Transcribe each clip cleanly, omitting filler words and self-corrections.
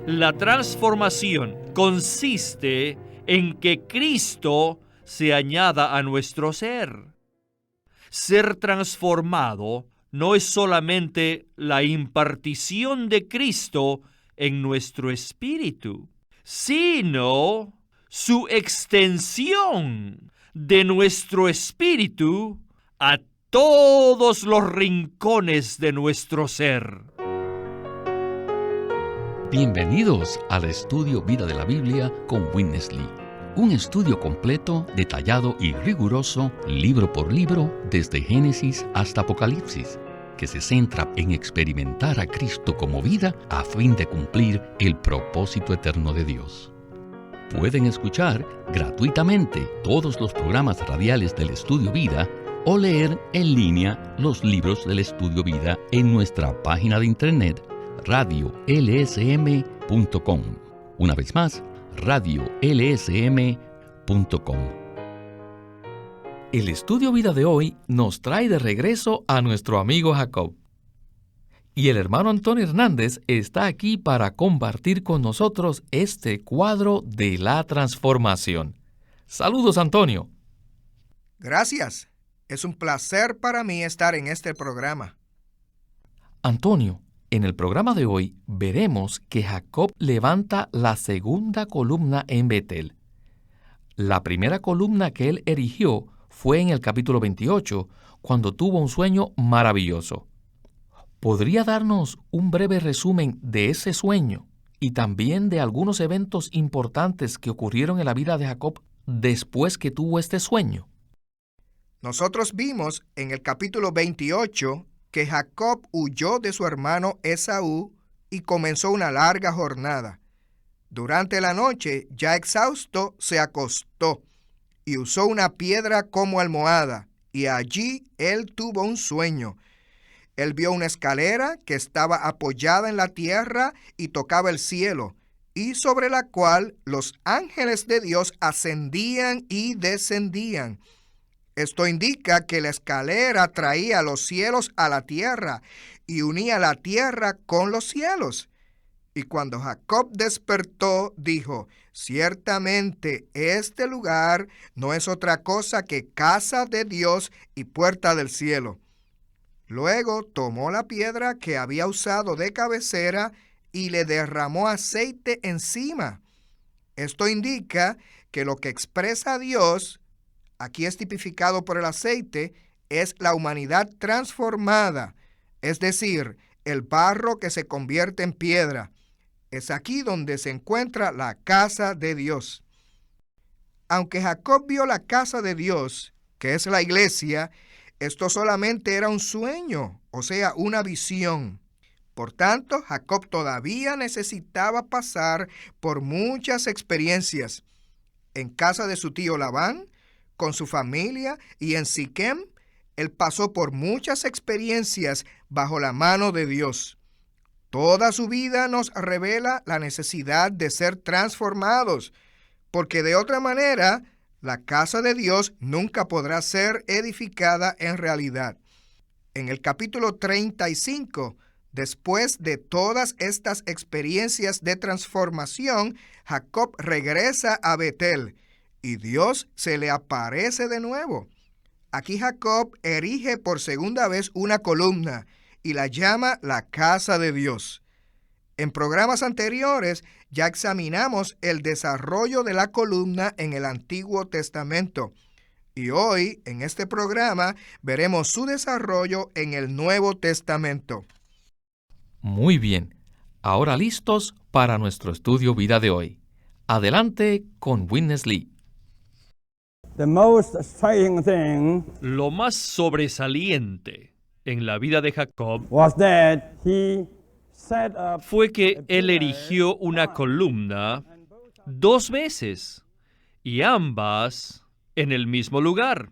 La transformación consiste en que Cristo se añada a nuestro ser. Ser transformado no es solamente la impartición de Cristo en nuestro espíritu, sino su extensión de nuestro espíritu a todos los rincones de nuestro ser. Bienvenidos al estudio Vida de la Biblia con Witness Lee. Un estudio completo, detallado y riguroso, libro por libro, desde Génesis hasta Apocalipsis, que se centra en experimentar a Cristo como vida a fin de cumplir el propósito eterno de Dios. Pueden escuchar gratuitamente todos los programas radiales del Estudio Vida o leer en línea los libros del Estudio Vida en nuestra página de internet radiolsm.com. Una vez más, radiolsm.com. El Estudio Vida de hoy nos trae de regreso a nuestro amigo Jacob. Y el hermano Antonio Hernández está aquí para compartir con nosotros este cuadro de la transformación. Saludos, Antonio. Gracias. Es un placer para mí estar en este programa. Antonio, en el programa de hoy veremos que Jacob levanta la segunda columna en Betel. La primera columna que él erigió fue en el capítulo 28, cuando tuvo un sueño maravilloso. ¿Podría darnos un breve resumen de ese sueño y también de algunos eventos importantes que ocurrieron en la vida de Jacob después que tuvo este sueño? Nosotros vimos en el capítulo 28 que Jacob huyó de su hermano Esaú y comenzó una larga jornada. Durante la noche, ya exhausto, se acostó y usó una piedra como almohada, y allí él tuvo un sueño. Él vio una escalera que estaba apoyada en la tierra y tocaba el cielo, y sobre la cual los ángeles de Dios ascendían y descendían. Esto indica que la escalera traía los cielos a la tierra y unía la tierra con los cielos. Y cuando Jacob despertó, dijo: ciertamente este lugar no es otra cosa que casa de Dios y puerta del cielo. Luego tomó la piedra que había usado de cabecera y le derramó aceite encima. Esto indica que lo que expresa Dios, aquí es tipificado por el aceite, es la humanidad transformada, es decir, el barro que se convierte en piedra. Es aquí donde se encuentra la casa de Dios. Aunque Jacob vio la casa de Dios, que es la iglesia, esto solamente era un sueño, o sea, una visión. Por tanto, Jacob todavía necesitaba pasar por muchas experiencias. En casa de su tío Labán, con su familia y en Siquem, él pasó por muchas experiencias bajo la mano de Dios. Toda su vida nos revela la necesidad de ser transformados, porque de otra manera, la casa de Dios nunca podrá ser edificada en realidad. En el capítulo 35, después de todas estas experiencias de transformación, Jacob regresa a Betel y Dios se le aparece de nuevo. Aquí Jacob erige por segunda vez una columna y la llama la casa de Dios. En programas anteriores ya examinamos el desarrollo de la columna en el Antiguo Testamento y hoy en este programa veremos su desarrollo en el Nuevo Testamento. Muy bien, ahora listos para nuestro estudio vida de hoy. Adelante con Witness Lee. Lo más sobresaliente en la vida de Jacob fue que él erigió una columna 2 veces, y ambas en el mismo lugar,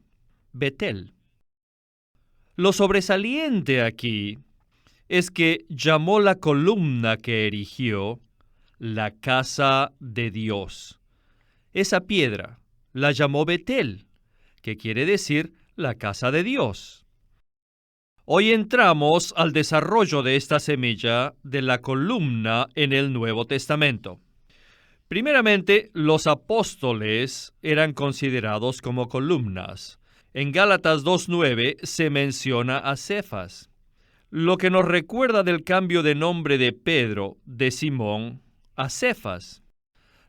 Betel. Lo sobresaliente aquí es que llamó la columna que erigió la casa de Dios. Esa piedra la llamó Betel, que quiere decir la casa de Dios. Hoy entramos al desarrollo de esta semilla de la columna en el Nuevo Testamento. Primeramente, los apóstoles eran considerados como columnas. En Gálatas 2:9 se menciona a Cefas, lo que nos recuerda del cambio de nombre de Pedro, de Simón, a Cefas.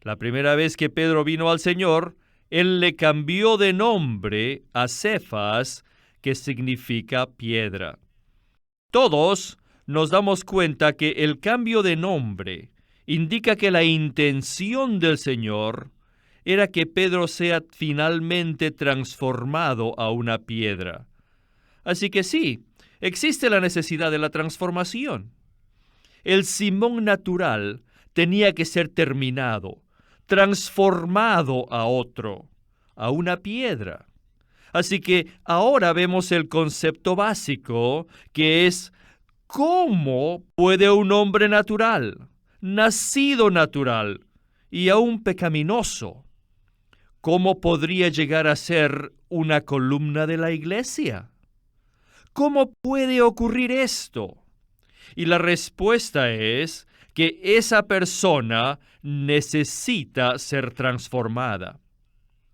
La primera vez que Pedro vino al Señor, él le cambió de nombre a Cefas, que significa piedra. Todos nos damos cuenta que el cambio de nombre indica que la intención del Señor era que Pedro sea finalmente transformado a una piedra. Así que sí, existe la necesidad de la transformación. El Simón natural tenía que ser terminado, transformado a otro, a una piedra. Así que ahora vemos el concepto básico, que es ¿cómo puede un hombre natural, nacido natural y aún pecaminoso, cómo podría llegar a ser una columna de la iglesia? ¿Cómo puede ocurrir esto? Y la respuesta es que esa persona necesita ser transformada.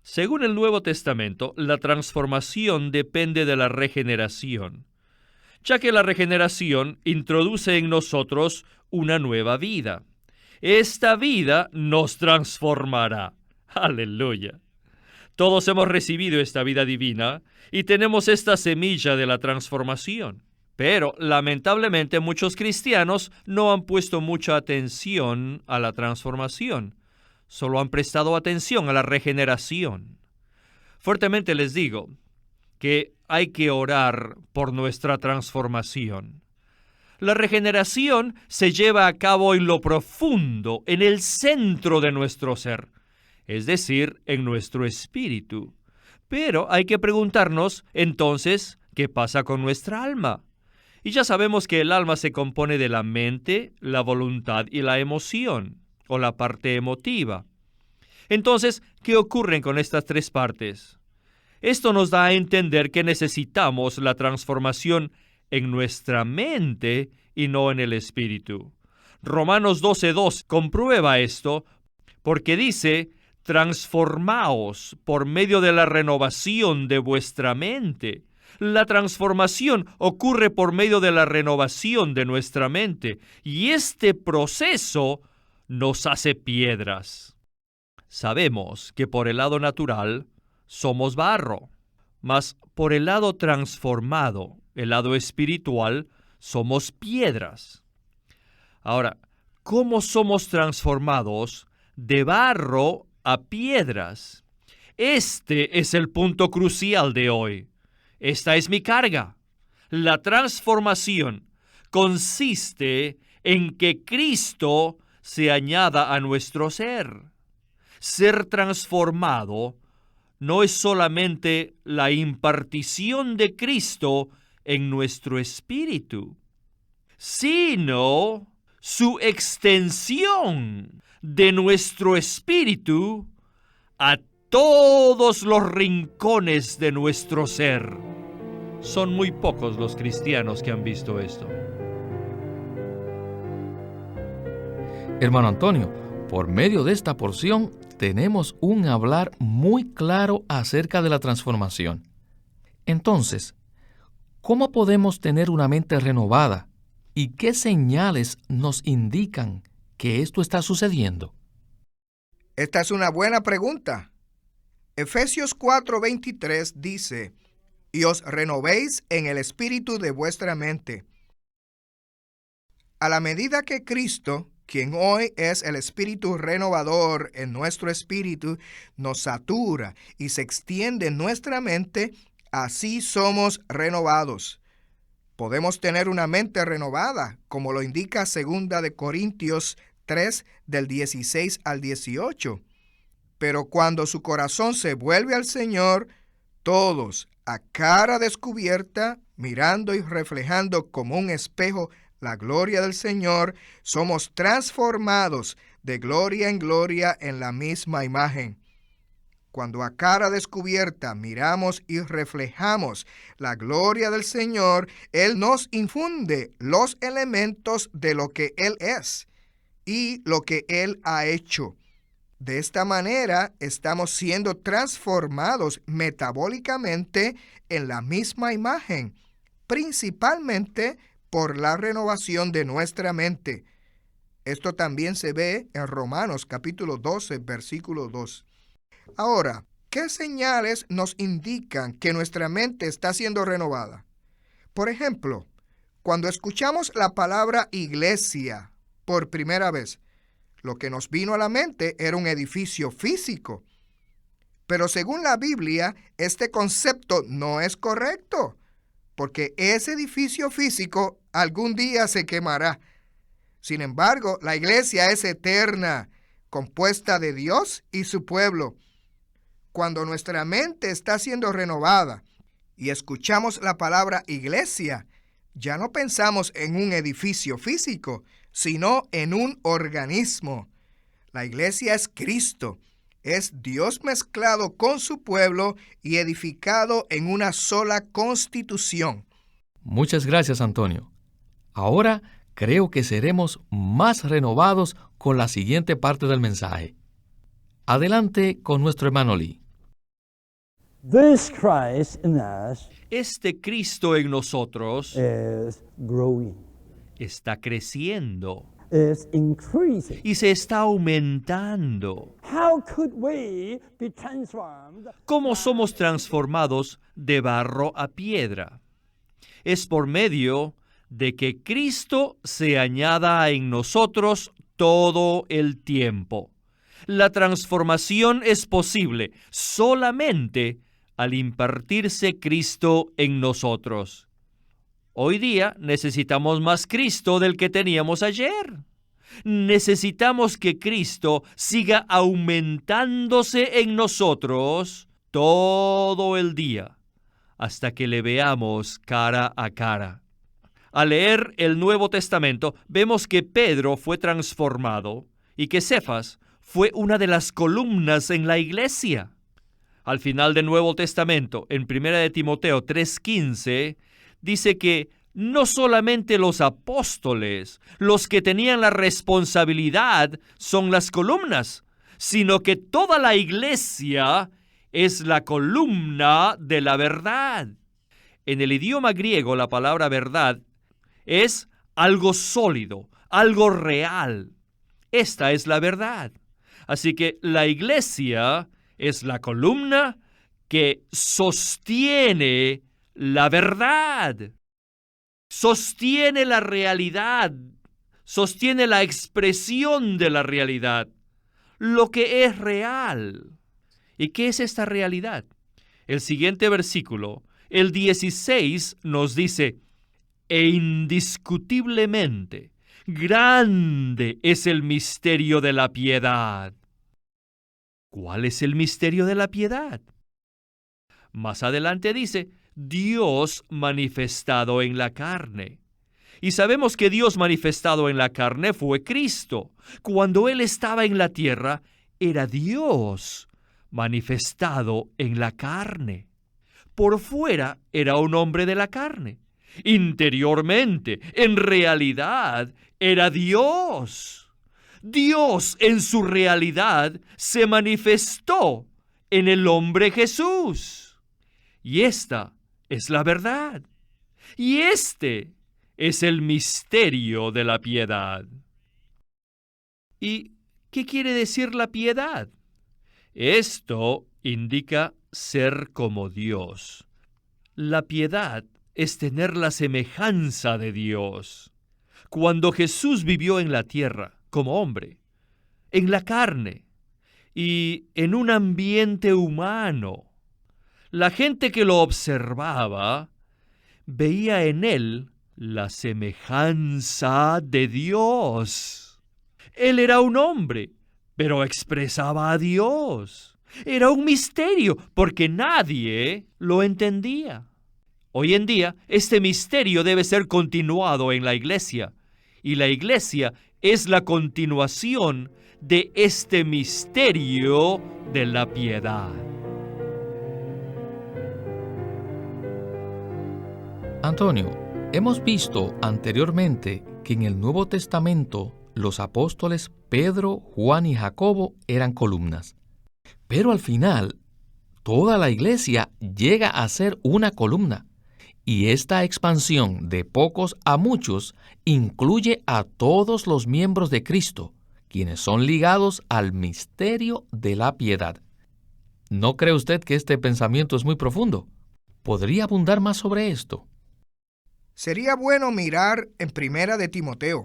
Según el Nuevo Testamento, la transformación depende de la regeneración, ya que la regeneración introduce en nosotros una nueva vida. Esta vida nos transformará. ¡Aleluya! Todos hemos recibido esta vida divina y tenemos esta semilla de la transformación. Pero, lamentablemente, muchos cristianos no han puesto mucha atención a la transformación. Solo han prestado atención a la regeneración. Fuertemente les digo que hay que orar por nuestra transformación. La regeneración se lleva a cabo en lo profundo, en el centro de nuestro ser, es decir, en nuestro espíritu. Pero hay que preguntarnos, entonces, ¿qué pasa con nuestra alma? Y ya sabemos que el alma se compone de la mente, la voluntad y la emoción, o la parte emotiva. Entonces, ¿qué ocurre con estas tres partes? Esto nos da a entender que necesitamos la transformación en nuestra mente y no en el espíritu. Romanos 12:2 comprueba esto porque dice: transformaos por medio de la renovación de vuestra mente. La transformación ocurre por medio de la renovación de nuestra mente, y este proceso nos hace piedras. Sabemos que por el lado natural somos barro, mas por el lado transformado, el lado espiritual, somos piedras. Ahora, ¿cómo somos transformados de barro a piedras? Este es el punto crucial de hoy. Esta es mi carga. La transformación consiste en que Cristo se añada a nuestro ser. Ser transformado no es solamente la impartición de Cristo en nuestro espíritu, sino su extensión de nuestro espíritu a todos los rincones de nuestro ser. Son muy pocos los cristianos que han visto esto. Hermano Antonio, por medio de esta porción tenemos un hablar muy claro acerca de la transformación. Entonces, ¿cómo podemos tener una mente renovada y qué señales nos indican que esto está sucediendo? Esta es una buena pregunta. Efesios 4:23 dice: y os renovéis en el espíritu de vuestra mente. A la medida que Cristo, quien hoy es el espíritu renovador en nuestro espíritu, nos satura y se extiende en nuestra mente, así somos renovados. Podemos tener una mente renovada, como lo indica 2 de Corintios 3, del 16 al 18. Pero cuando su corazón se vuelve al Señor, todos, a cara descubierta, mirando y reflejando como un espejo la gloria del Señor, somos transformados de gloria en gloria en la misma imagen. Cuando a cara descubierta miramos y reflejamos la gloria del Señor, Él nos infunde los elementos de lo que Él es y lo que Él ha hecho. De esta manera estamos siendo transformados metabólicamente en la misma imagen, principalmente por la renovación de nuestra mente. Esto también se ve en Romanos capítulo 12, versículo 2. Ahora, ¿qué señales nos indican que nuestra mente está siendo renovada? Por ejemplo, cuando escuchamos la palabra iglesia por primera vez, lo que nos vino a la mente era un edificio físico. Pero según la Biblia, este concepto no es correcto, porque ese edificio físico algún día se quemará. Sin embargo, la iglesia es eterna, compuesta de Dios y su pueblo. Cuando nuestra mente está siendo renovada y escuchamos la palabra iglesia, ya no pensamos en un edificio físico, sino en un organismo. La iglesia es Cristo, es Dios mezclado con su pueblo y edificado en una sola constitución. Muchas gracias, Antonio. Ahora creo que seremos más renovados con la siguiente parte del mensaje. Adelante con nuestro hermano Lee. This Christ in us Este Cristo en nosotros is growing, está creciendo is increasing. y se está aumentando. How could we be transformed? ¿Cómo somos transformados de barro a piedra? Es por medio de que Cristo se añada en nosotros todo el tiempo. La transformación es posible solamente al impartirse Cristo en nosotros. Hoy día necesitamos más Cristo del que teníamos ayer. Necesitamos que Cristo siga aumentándose en nosotros todo el día, hasta que le veamos cara a cara. Al leer el Nuevo Testamento, vemos que Pedro fue transformado y que Cefas fue una de las columnas en la iglesia. Al final del Nuevo Testamento, en 1 de Timoteo 3:15, dice que no solamente los apóstoles, los que tenían la responsabilidad, son las columnas, sino que toda la iglesia es la columna de la verdad. En el idioma griego, la palabra verdad es algo sólido, algo real. Esta es la verdad. Así que la iglesia es la columna que sostiene la verdad, sostiene la realidad, sostiene la expresión de la realidad, lo que es real. ¿Y qué es esta realidad? El siguiente versículo, el 16, nos dice: e indiscutiblemente grande es el misterio de la piedad. ¿Cuál es el misterio de la piedad? Más adelante dice, Dios manifestado en la carne. Y sabemos que Dios manifestado en la carne fue Cristo. Cuando Él estaba en la tierra, era Dios manifestado en la carne. Por fuera era un hombre de la carne. Interiormente, en realidad, era Dios. Dios en su realidad se manifestó en el hombre Jesús. Y esta es la verdad. Y este es el misterio de la piedad. ¿Y qué quiere decir la piedad? Esto indica ser como Dios. La piedad es tener la semejanza de Dios. Cuando Jesús vivió en la tierra como hombre, en la carne y en un ambiente humano, la gente que lo observaba veía en él la semejanza de Dios. Él era un hombre, pero expresaba a Dios. Era un misterio porque nadie lo entendía. Hoy en día, este misterio debe ser continuado en la iglesia, y la iglesia es la continuación de este misterio de la piedad. Antonio, hemos visto anteriormente que en el Nuevo Testamento los apóstoles Pedro, Juan y Jacobo eran columnas. Pero al final, toda la iglesia llega a ser una columna. Y esta expansión de pocos a muchos incluye a todos los miembros de Cristo, quienes son ligados al misterio de la piedad. ¿No cree usted que este pensamiento es muy profundo? ¿Podría abundar más sobre esto? Sería bueno mirar en Primera de Timoteo,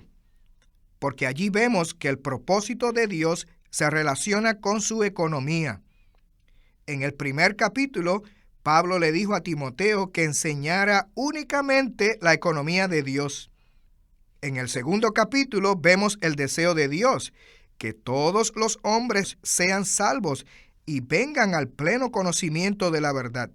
porque allí vemos que el propósito de Dios se relaciona con su economía. En el primer capítulo, Pablo le dijo a Timoteo que enseñara únicamente la economía de Dios. En el segundo capítulo vemos el deseo de Dios, que todos los hombres sean salvos y vengan al pleno conocimiento de la verdad.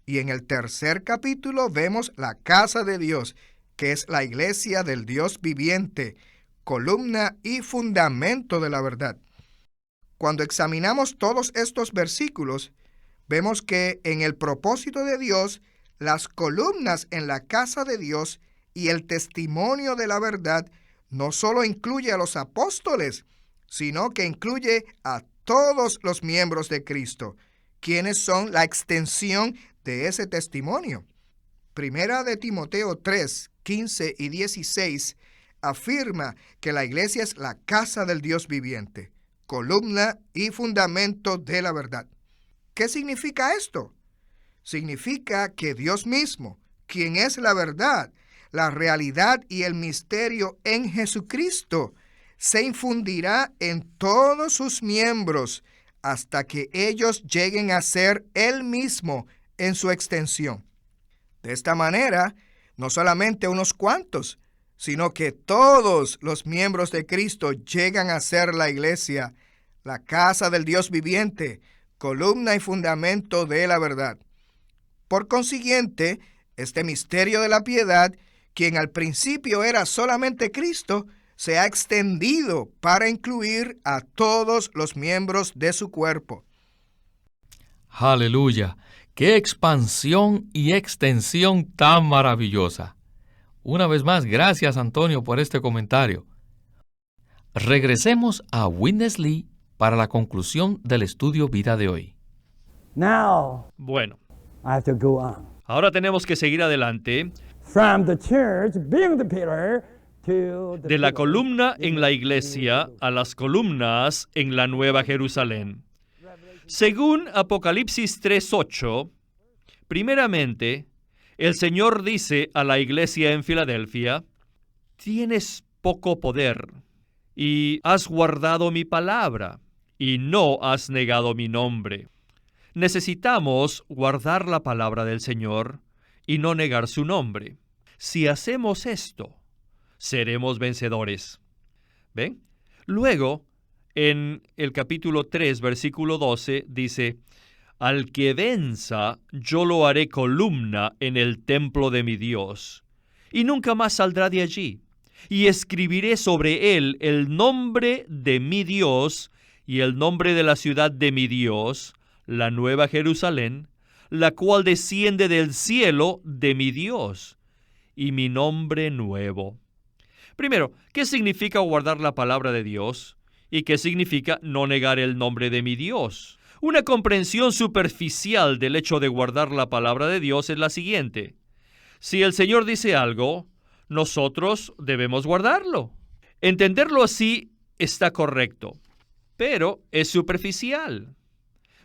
Y en el tercer capítulo vemos la casa de Dios, que es la iglesia del Dios viviente, columna y fundamento de la verdad. Cuando examinamos todos estos versículos, vemos que en el propósito de Dios, las columnas en la casa de Dios y el testimonio de la verdad no solo incluye a los apóstoles, sino que incluye a todos los miembros de Cristo, quienes son la extensión de ese testimonio. Primera de Timoteo 3, 15 y 16 afirma que la iglesia es la casa del Dios viviente, columna y fundamento de la verdad. ¿Qué significa esto? Significa que Dios mismo, quien es la verdad, la realidad y el misterio en Jesucristo, se infundirá en todos sus miembros hasta que ellos lleguen a ser Él mismo en su extensión. De esta manera, no solamente unos cuantos, sino que todos los miembros de Cristo llegan a ser la iglesia, la casa del Dios viviente, columna y fundamento de la verdad. Por consiguiente, este misterio de la piedad, quien al principio era solamente Cristo, se ha extendido para incluir a todos los miembros de su cuerpo. ¡Aleluya! ¡Qué expansión y extensión tan maravillosa! Una vez más, gracias Antonio por este comentario. Regresemos a Witness Lee para la conclusión del estudio vida de hoy. Now, Bueno, I have to go on. ahora tenemos que seguir adelante From the church, being the pillar, to the de la pillar. columna en la iglesia a las columnas en la Nueva Jerusalén. Según Apocalipsis 3:8, primeramente, el Señor dice a la iglesia en Filadelfia: tienes poco poder y has guardado mi palabra y no has negado mi nombre. Necesitamos guardar la palabra del Señor y no negar su nombre. Si hacemos esto, seremos vencedores. ¿Ven? Luego, en el capítulo 3, versículo 12, dice: al que venza, yo lo haré columna en el templo de mi Dios, y nunca más saldrá de allí. Y escribiré sobre él el nombre de mi Dios y el nombre de la ciudad de mi Dios, la Nueva Jerusalén, la cual desciende del cielo de mi Dios, y mi nombre nuevo. Primero, ¿qué significa guardar la palabra de Dios? ¿Y qué significa no negar el nombre de mi Dios? Una comprensión superficial del hecho de guardar la palabra de Dios es la siguiente: si el Señor dice algo, nosotros debemos guardarlo. Entenderlo así está correcto, pero es superficial.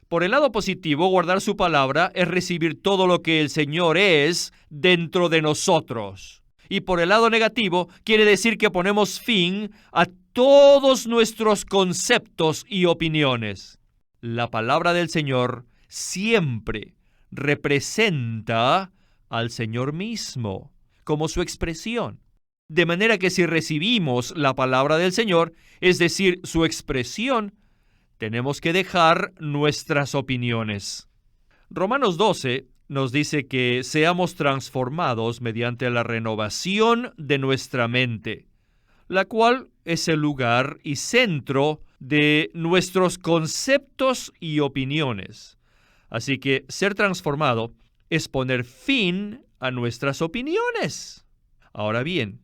Por el lado positivo, guardar su palabra es recibir todo lo que el Señor es dentro de nosotros. Y por el lado negativo, quiere decir que ponemos fin a todos nuestros conceptos y opiniones. La palabra del Señor siempre representa al Señor mismo como su expresión. De manera que si recibimos la palabra del Señor, es decir, su expresión, tenemos que dejar nuestras opiniones. Romanos 12 nos dice que seamos transformados mediante la renovación de nuestra mente, la cual es el lugar y centro de nuestros conceptos y opiniones. Así que ser transformado es poner fin a nuestras opiniones. Ahora bien,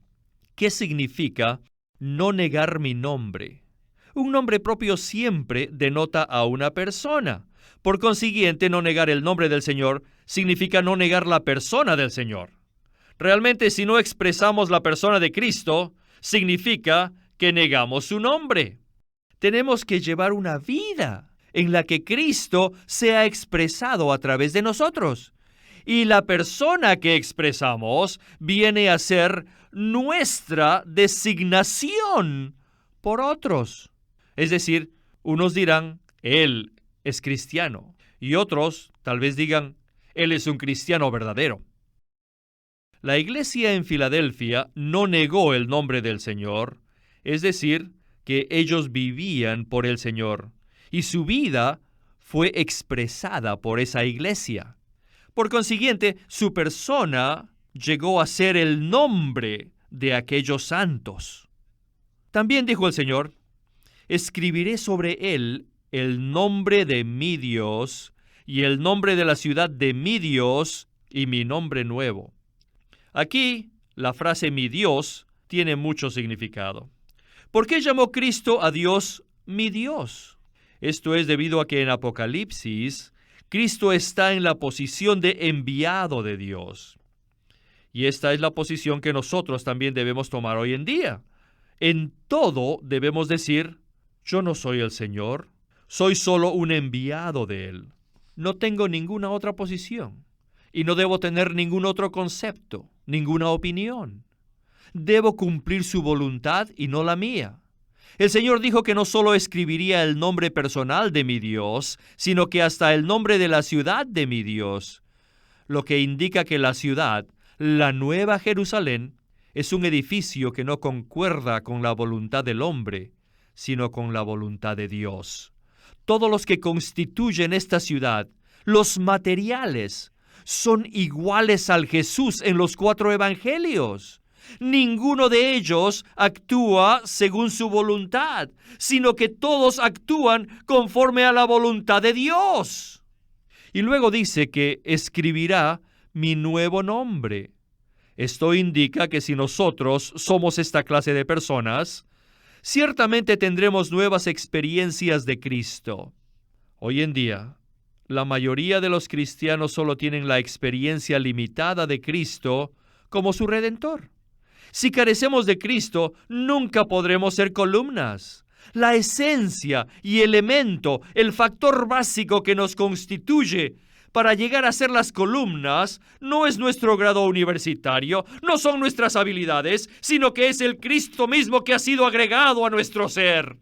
¿qué significa no negar mi nombre? Un nombre propio siempre denota a una persona. Por consiguiente, no negar el nombre del Señor significa no negar la persona del Señor. Realmente, si no expresamos la persona de Cristo, significa que negamos su nombre. Tenemos que llevar una vida en la que Cristo sea expresado a través de nosotros. Y la persona que expresamos viene a ser nuestra designación por otros. Es decir, unos dirán, él es cristiano, y otros tal vez digan, él es un cristiano verdadero. La iglesia en Filadelfia no negó el nombre del Señor, es decir, que ellos vivían por el Señor, y su vida fue expresada por esa iglesia. Por consiguiente, su persona llegó a ser el nombre de aquellos santos. También dijo el Señor, escribiré sobre él el nombre de mi Dios y el nombre de la ciudad de mi Dios y mi nombre nuevo. Aquí, la frase mi Dios tiene mucho significado. ¿Por qué llamó Cristo a Dios mi Dios? Esto es debido a que en Apocalipsis, Cristo está en la posición de enviado de Dios. Y esta es la posición que nosotros también debemos tomar hoy en día. En todo debemos decir, yo no soy el Señor, soy solo un enviado de Él. No tengo ninguna otra posición y no debo tener ningún otro concepto, ninguna opinión. Debo cumplir su voluntad y no la mía. El Señor dijo que no solo escribiría el nombre personal de mi Dios, sino que hasta el nombre de la ciudad de mi Dios, lo que indica que la ciudad, la Nueva Jerusalén, es un edificio que no concuerda con la voluntad del hombre, sino con la voluntad de Dios. Todos los que constituyen esta ciudad, los materiales, son iguales al Jesús en los 4 evangelios. Ninguno de ellos actúa según su voluntad, sino que todos actúan conforme a la voluntad de Dios. Y luego dice que escribirá mi nuevo nombre. Esto indica que si nosotros somos esta clase de personas, ciertamente tendremos nuevas experiencias de Cristo. Hoy en día, la mayoría de los cristianos solo tienen la experiencia limitada de Cristo como su Redentor. Si carecemos de Cristo, nunca podremos ser columnas. La esencia y elemento, el factor básico que nos constituye para llegar a ser las columnas, no es nuestro grado universitario, no son nuestras habilidades, sino que es el Cristo mismo que ha sido agregado a nuestro ser.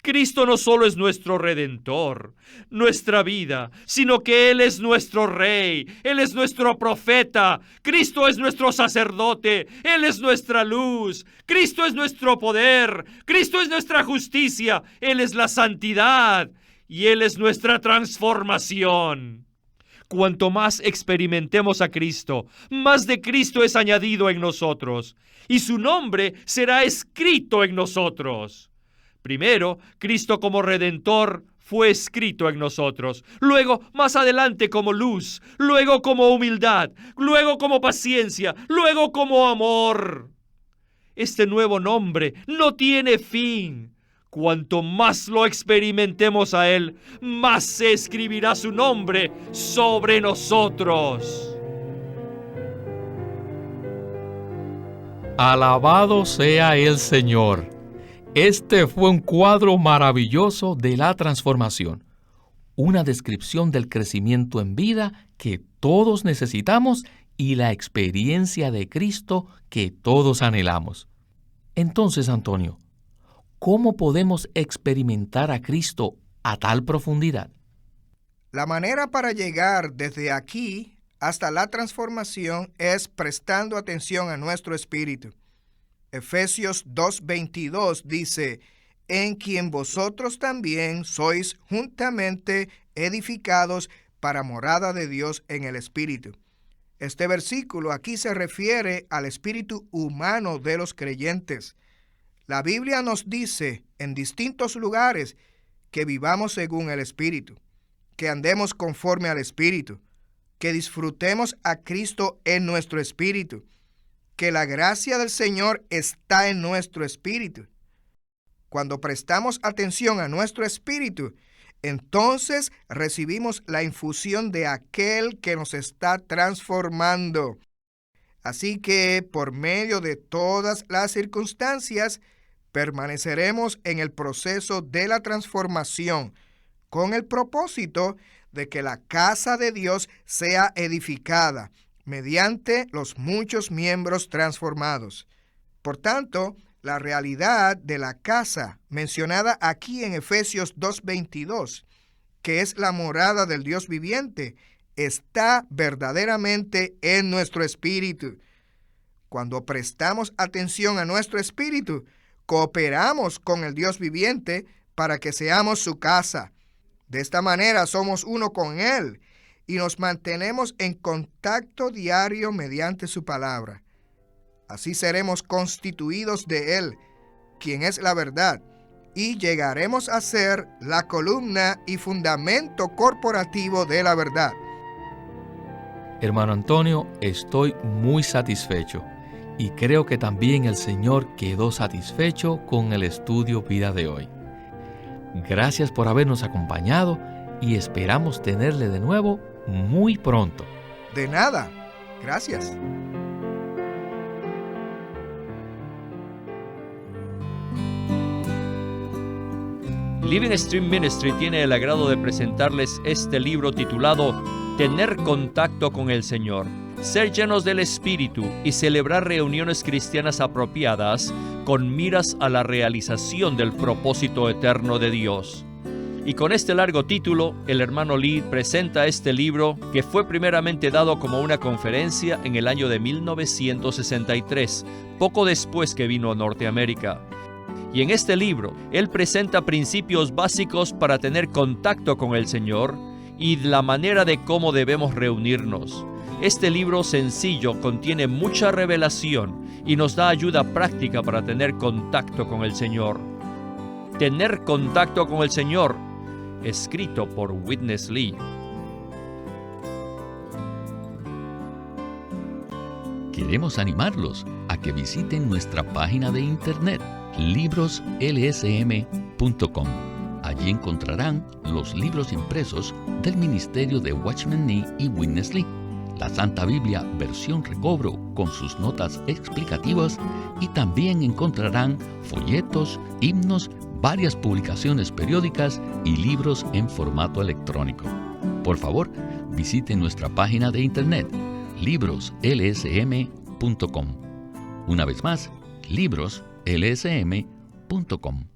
Cristo no solo es nuestro Redentor, nuestra vida, sino que Él es nuestro Rey, Él es nuestro profeta, Cristo es nuestro sacerdote, Él es nuestra luz, Cristo es nuestro poder, Cristo es nuestra justicia, Él es la santidad y Él es nuestra transformación. Cuanto más experimentemos a Cristo, más de Cristo es añadido en nosotros, y su nombre será escrito en nosotros. Primero, Cristo como Redentor fue escrito en nosotros. Luego, más adelante, como luz. Luego, como humildad. Luego, como paciencia. Luego, como amor. Este nuevo nombre no tiene fin. Cuanto más lo experimentemos a Él, más se escribirá su nombre sobre nosotros. Alabado sea el Señor. Este fue un cuadro maravilloso de la transformación, una descripción del crecimiento en vida que todos necesitamos y la experiencia de Cristo que todos anhelamos. Entonces, Antonio, ¿cómo podemos experimentar a Cristo a tal profundidad? La manera para llegar desde aquí hasta la transformación es prestando atención a nuestro espíritu. Efesios 2:22 dice, en quien vosotros también sois juntamente edificados para morada de Dios en el Espíritu. Este versículo aquí se refiere al espíritu humano de los creyentes. La Biblia nos dice en distintos lugares que vivamos según el Espíritu, que andemos conforme al Espíritu, que disfrutemos a Cristo en nuestro espíritu, que la gracia del Señor está en nuestro espíritu. Cuando prestamos atención a nuestro espíritu, entonces recibimos la infusión de aquel que nos está transformando. Así que, por medio de todas las circunstancias, permaneceremos en el proceso de la transformación, con el propósito de que la casa de Dios sea edificada mediante los muchos miembros transformados. Por tanto, la realidad de la casa mencionada aquí en Efesios 2:22, que es la morada del Dios viviente, está verdaderamente en nuestro espíritu. Cuando prestamos atención a nuestro espíritu, cooperamos con el Dios viviente para que seamos su casa. De esta manera somos uno con Él y nos mantenemos en contacto diario mediante su palabra. Así seremos constituidos de Él, quien es la verdad, y llegaremos a ser la columna y fundamento corporativo de la verdad. Hermano Antonio, estoy muy satisfecho y creo que también el Señor quedó satisfecho con el estudio Vida de hoy. Gracias por habernos acompañado y esperamos tenerle de nuevo muy pronto. De nada. Gracias. Living Stream Ministry tiene el agrado de presentarles este libro titulado Tener contacto con el Señor, ser llenos del Espíritu y celebrar reuniones cristianas apropiadas con miras a la realización del propósito eterno de Dios. Y con este largo título, el hermano Lee presenta este libro que fue primeramente dado como una conferencia en el año de 1963, poco después que vino a Norteamérica. Y en este libro, él presenta principios básicos para tener contacto con el Señor y la manera de cómo debemos reunirnos. Este libro sencillo contiene mucha revelación y nos da ayuda práctica para tener contacto con el Señor. Tener contacto con el Señor, escrito por Witness Lee. Queremos animarlos a que visiten nuestra página de internet libroslsm.com. Allí encontrarán los libros impresos del ministerio de Watchman Nee y Witness Lee, la Santa Biblia versión recobro con sus notas explicativas, y también encontrarán folletos, himnos, varias publicaciones periódicas y libros en formato electrónico. Por favor, visiten nuestra página de internet libroslsm.com. Una vez más, libroslsm.com.